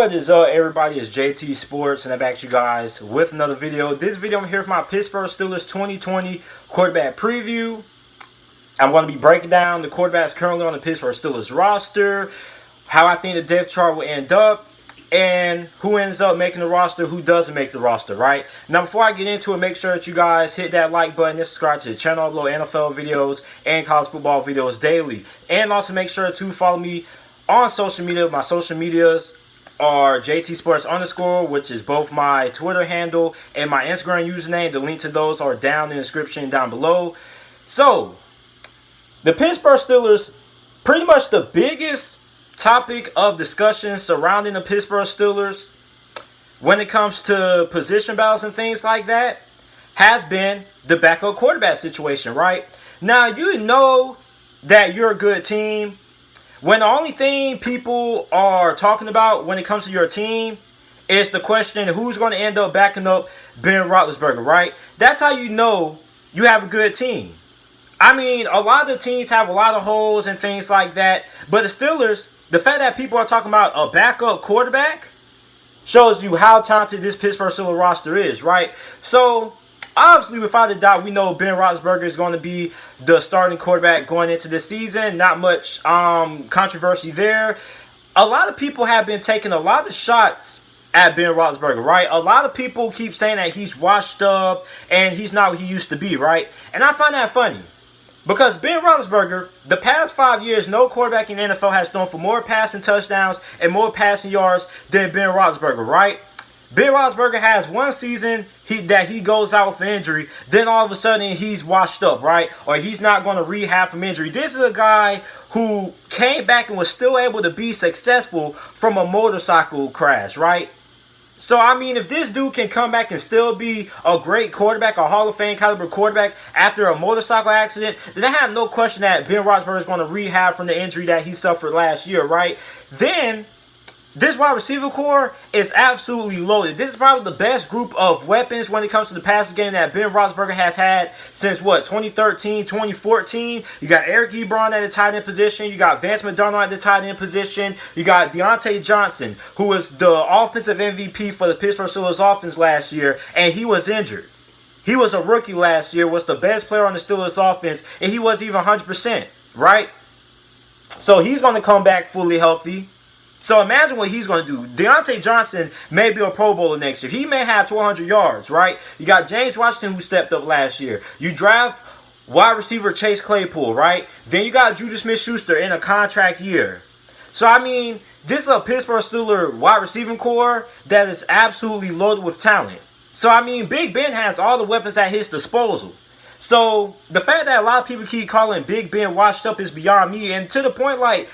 What is up, everybody? It's JT Sports, and I'm back to you guys with another video. This video, I'm here for my Pittsburgh Steelers 2020 quarterback preview. I'm going to be breaking down the quarterbacks currently on the Pittsburgh Steelers roster, how I think the depth chart will end up, and who ends up making the roster, who doesn't make the roster, right? Now, before I get into it, make sure that you guys hit that like button and subscribe to the channel. I upload NFL videos and college football videos daily. And also make sure to follow me on social media. My social medias are JT Sports _, which is both my Twitter handle and my Instagram username. The link to those are down in the description down below. So, the Pittsburgh Steelers, pretty much the biggest topic of discussion surrounding the Pittsburgh Steelers when it comes to position battles and things like that has been the backup quarterback situation, right? Now, you know that you're a good team when the only thing people are talking about when it comes to your team is the question, who's going to end up backing up Ben Roethlisberger, right? That's how you know you have a good team. I mean, a lot of the teams have a lot of holes and things like that, but the Steelers, the fact that people are talking about a backup quarterback shows you how talented this Pittsburgh Steelers roster is, right? So, obviously, without a doubt, we know Ben Roethlisberger is going to be the starting quarterback going into the season. Not much controversy there. A lot of people have been taking a lot of shots at Ben Roethlisberger, right? A lot of people keep saying that he's washed up and he's not what he used to be, right? And I find that funny. Because Ben Roethlisberger, the past 5 years, no quarterback in the NFL has thrown for more passing touchdowns and more passing yards than Ben Roethlisberger, right? Ben Roethlisberger has one season that he goes out with an injury, then all of a sudden he's washed up, right? Or he's not going to rehab from injury. This is a guy who came back and was still able to be successful from a motorcycle crash, right? So, I mean, if this dude can come back and still be a great quarterback, a Hall of Fame caliber quarterback after a motorcycle accident, then I have no question that Ben Roethlisberger is going to rehab from the injury that he suffered last year, right? Then, this wide receiver core is absolutely loaded. This is probably the best group of weapons when it comes to the passing game that Ben Roethlisberger has had since, 2013, 2014. You got Eric Ebron at the tight end position. You got Vance McDonald at the tight end position. You got Deontay Johnson, who was the offensive MVP for the Pittsburgh Steelers offense last year, and he was injured. He was a rookie last year, was the best player on the Steelers offense, and he wasn't even 100%, right? So he's going to come back fully healthy. So imagine what he's going to do. Deontay Johnson may be a Pro Bowler next year. He may have 200 yards, right? You got James Washington, who stepped up last year. You draft wide receiver Chase Claypool, right? Then you got Juju Smith-Schuster in a contract year. So, I mean, this is a Pittsburgh Steelers wide receiving core that is absolutely loaded with talent. So, I mean, Big Ben has all the weapons at his disposal. So, the fact that a lot of people keep calling Big Ben washed up is beyond me. And to the point, like,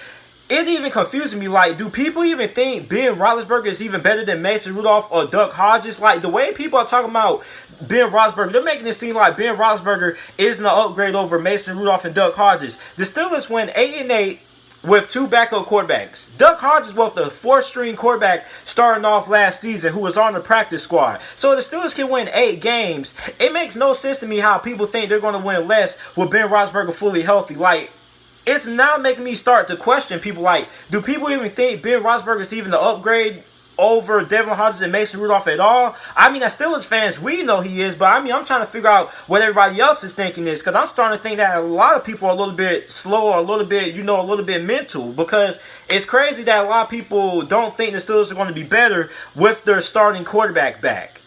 it even confuses me, like, do people even think Ben Roethlisberger is even better than Mason Rudolph or Duck Hodges? Like, the way people are talking about Ben Roethlisberger, they're making it seem like Ben Roethlisberger isn't an upgrade over Mason Rudolph and Duck Hodges. The Steelers went 8-8 with two backup quarterbacks. Duck Hodges was the fourth-string quarterback starting off last season who was on the practice squad. So the Steelers can win 8 games. It makes no sense to me how people think they're going to win less with Ben Roethlisberger fully healthy. Like, it's now making me start to question people like, do people even think Ben Roethlisberger is even the upgrade over Devin Hodges and Mason Rudolph at all? I mean, as Steelers fans, we know he is, but I mean, I'm trying to figure out what everybody else is thinking is, because I'm starting to think that a lot of people are a little bit slow or a little bit, a little bit mental, because it's crazy that a lot of people don't think the Steelers are going to be better with their starting quarterback back.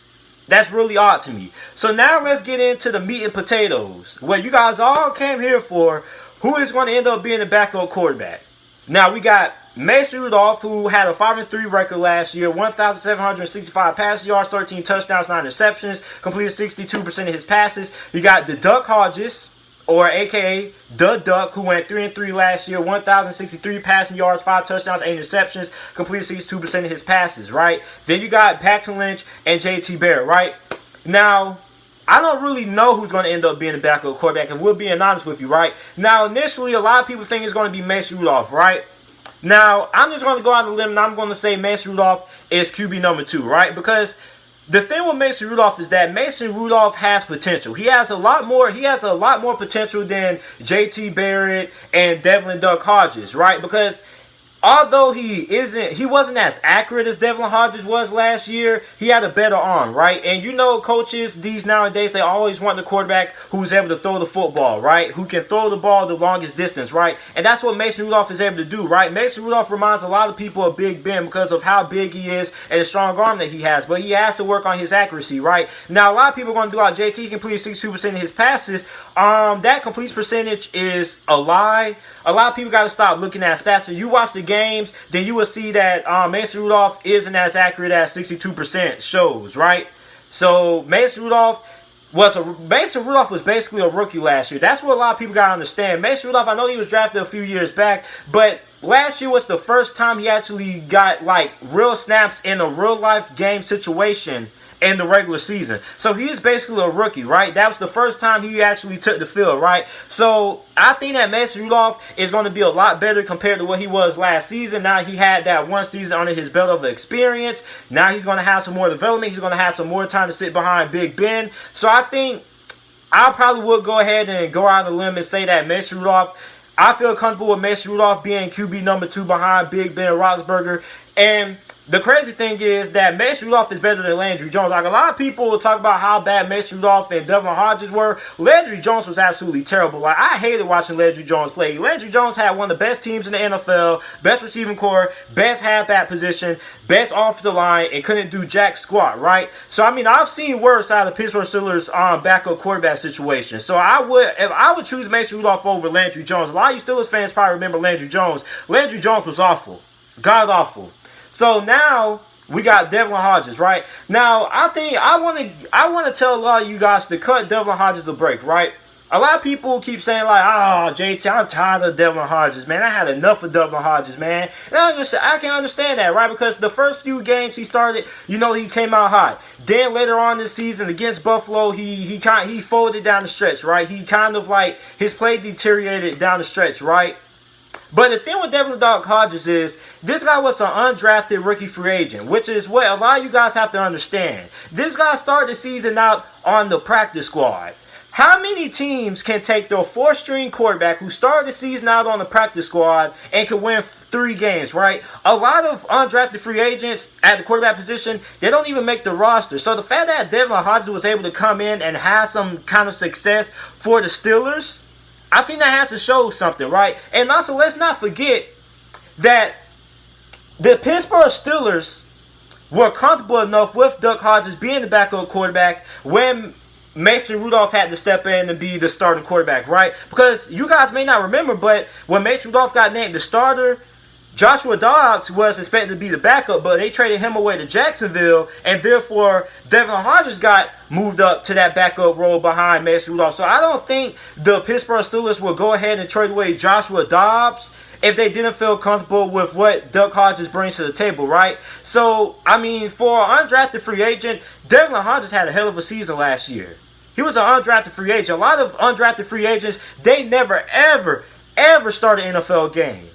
That's really odd to me. So now let's get into the meat and potatoes, what you guys all came here for. Who is going to end up being the backup quarterback? Now, we got Mason Rudolph, who had a 5-3 record last year, 1,765 passing yards, 13 touchdowns, 9 interceptions, completed 62% of his passes. You got the Duck Hodges, or a.k.a. the Duck, who went 3-3 last year, 1,063 passing yards, 5 touchdowns, 8 interceptions, completed 62% of his passes, right? Then you got Paxton Lynch and J.T. Barrett, right? Now, I don't really know who's going to end up being the backup quarterback, and we're being honest with you, right? Now, initially, a lot of people think it's going to be Mason Rudolph, right? Now, I'm just going to go out on a limb, and I'm going to say Mason Rudolph is QB number 2, right? Because the thing with Mason Rudolph is that Mason Rudolph has potential. He has a lot more potential than J.T. Barrett and Devlin Duck Hodges, right? Because although he wasn't as accurate as Devlin Hodges was last year, he had a better arm, right? And you know, coaches these nowadays, they always want the quarterback who's able to throw the football, right? Who can throw the ball the longest distance, right? And that's what Mason Rudolph is able to do, right? Mason Rudolph reminds a lot of people of Big Ben because of how big he is and the strong arm that he has, but he has to work on his accuracy, right? Now, a lot of people are going to do out JT completed 62% of his passes. That complete percentage is a lie. A lot of people got to stop looking at stats. If you watch the games, then you will see that Mason Rudolph isn't as accurate as 62% shows, right? So Mason Rudolph was basically a rookie last year. That's what a lot of people got to understand. Mason Rudolph, I know he was drafted a few years back, but last year was the first time he actually got like real snaps in a real life game situation in the regular season. So he's basically a rookie, right? That was the first time he actually took the field, right? So I think that Mason Rudolph is going to be a lot better compared to what he was last season. Now he had that one season under his belt of experience. Now he's going to have some more development. He's going to have some more time to sit behind Big Ben. So I think I probably would go ahead and go out on a limb and say that Mason Rudolph, I feel comfortable with Mason Rudolph being QB number 2 behind Big Ben Roethlisberger. And the crazy thing is that Mason Rudolph is better than Landry Jones. Like, a lot of people will talk about how bad Mason Rudolph and Devlin Hodges were. Landry Jones was absolutely terrible. Like, I hated watching Landry Jones play. Landry Jones had one of the best teams in the NFL, best receiving core, best halfback position, best offensive line, and couldn't do jack squat, right? So, I mean, I've seen worse out of the Pittsburgh Steelers backup quarterback situation. So, if I would choose Mason Rudolph over Landry Jones, a lot of you Steelers fans probably remember Landry Jones. Landry Jones was awful. God awful. So now we got Devlin Hodges, right? Now I want to tell a lot of you guys to cut Devlin Hodges a break, right? A lot of people keep saying like, "Oh, JT, I'm tired of Devlin Hodges, man. I had enough of Devlin Hodges, man." And I can understand that, right? Because the first few games he started, you know, he came out hot. Then later on this season against Buffalo, he folded down the stretch, right? He kind of like his play deteriorated down the stretch, right? But the thing with Devlin Hodges is this guy was an undrafted rookie free agent, which is what a lot of you guys have to understand. This guy started the season out on the practice squad. How many teams can take their 4th-string quarterback who started the season out on the practice squad and can win 3 games, right? A lot of undrafted free agents at the quarterback position, they don't even make the roster. So the fact that Devlin Hodges was able to come in and have some kind of success for the Steelers, I think that has to show something, right? And also, let's not forget that the Pittsburgh Steelers were comfortable enough with Duck Hodges being the backup quarterback when Mason Rudolph had to step in and be the starting quarterback, right? Because you guys may not remember, but when Mason Rudolph got named the starter, Joshua Dobbs was expected to be the backup, but they traded him away to Jacksonville, and therefore Devlin Hodges got moved up to that backup role behind Mason Rudolph. So I don't think the Pittsburgh Steelers will go ahead and trade away Joshua Dobbs if they didn't feel comfortable with what Duck Hodges brings to the table, right? So, I mean, for an undrafted free agent, Devlin Hodges had a hell of a season last year. He was an undrafted free agent. A lot of undrafted free agents, they never, ever start an NFL game.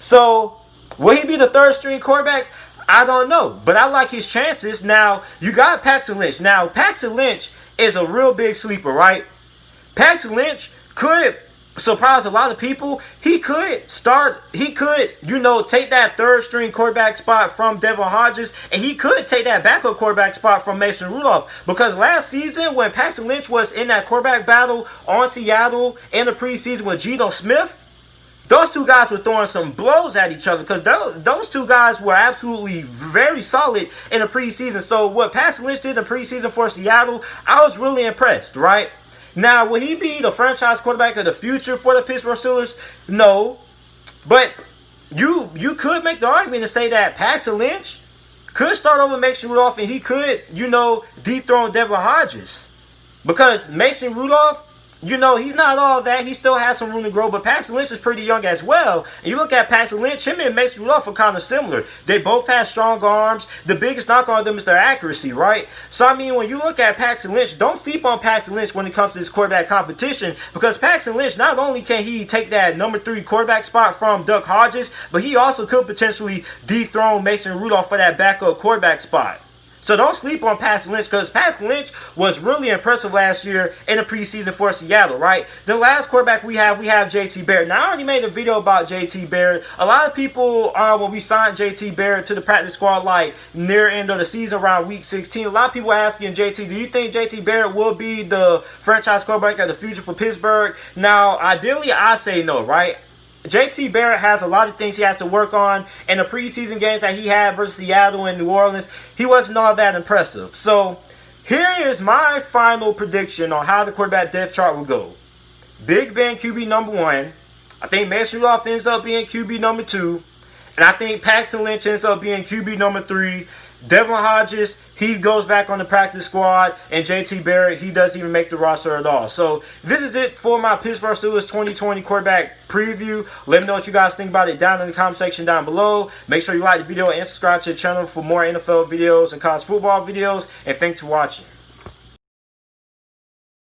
So, will he be the 3rd-string quarterback? I don't know. But I like his chances. Now, you got Paxton Lynch. Now, Paxton Lynch is a real big sleeper, right? Paxton Lynch could surprise a lot of people. He could, you know, take that 3rd-string quarterback spot from Devlin Hodges, and he could take that backup quarterback spot from Mason Rudolph. Because last season, when Paxton Lynch was in that quarterback battle on Seattle in the preseason with Geno Smith, those two guys were throwing some blows at each other because those two guys were absolutely very solid in the preseason. So what Paxton Lynch did in the preseason for Seattle, I was really impressed, right? Now, will he be the franchise quarterback of the future for the Pittsburgh Steelers? No. But you could make the argument to say that Paxton Lynch could start over Mason Rudolph and he could, you know, dethrone Devlin Hodges. Because Mason Rudolph, you know, he's not all that. He still has some room to grow, but Paxton Lynch is pretty young as well. And you look at Paxton Lynch, him and Mason Rudolph are kind of similar. They both have strong arms. The biggest knock on them is their accuracy, right? So, I mean, when you look at Paxton Lynch, don't sleep on Paxton Lynch when it comes to this quarterback competition, because Paxton Lynch, not only can he take that number 3 quarterback spot from Duck Hodges, but he also could potentially dethrone Mason Rudolph for that backup quarterback spot. So don't sleep on Paxton Lynch, because Paxton Lynch was really impressive last year in the preseason for Seattle, right? The last quarterback we have JT Barrett. Now, I already made a video about JT Barrett. A lot of people, when we signed JT Barrett to the practice squad, like near end of the season, around week 16, a lot of people asking JT, do you think JT Barrett will be the franchise quarterback of the future for Pittsburgh? Now, ideally, I say no, right? JT Barrett has a lot of things he has to work on. In the preseason games that he had versus Seattle and New Orleans, he wasn't all that impressive. So here is my final prediction on how the quarterback depth chart will go. Big Ben QB number 1. I think Mason Rudolph ends up being QB number 2. And I think Paxton Lynch ends up being QB number 3. Devlin Hodges, he goes back on the practice squad. And JT Barrett, he doesn't even make the roster at all. So this is it for my Pittsburgh Steelers 2020 quarterback preview. Let me know what you guys think about it down in the comment section down below. Make sure you like the video and subscribe to the channel for more NFL videos and college football videos. And thanks for watching.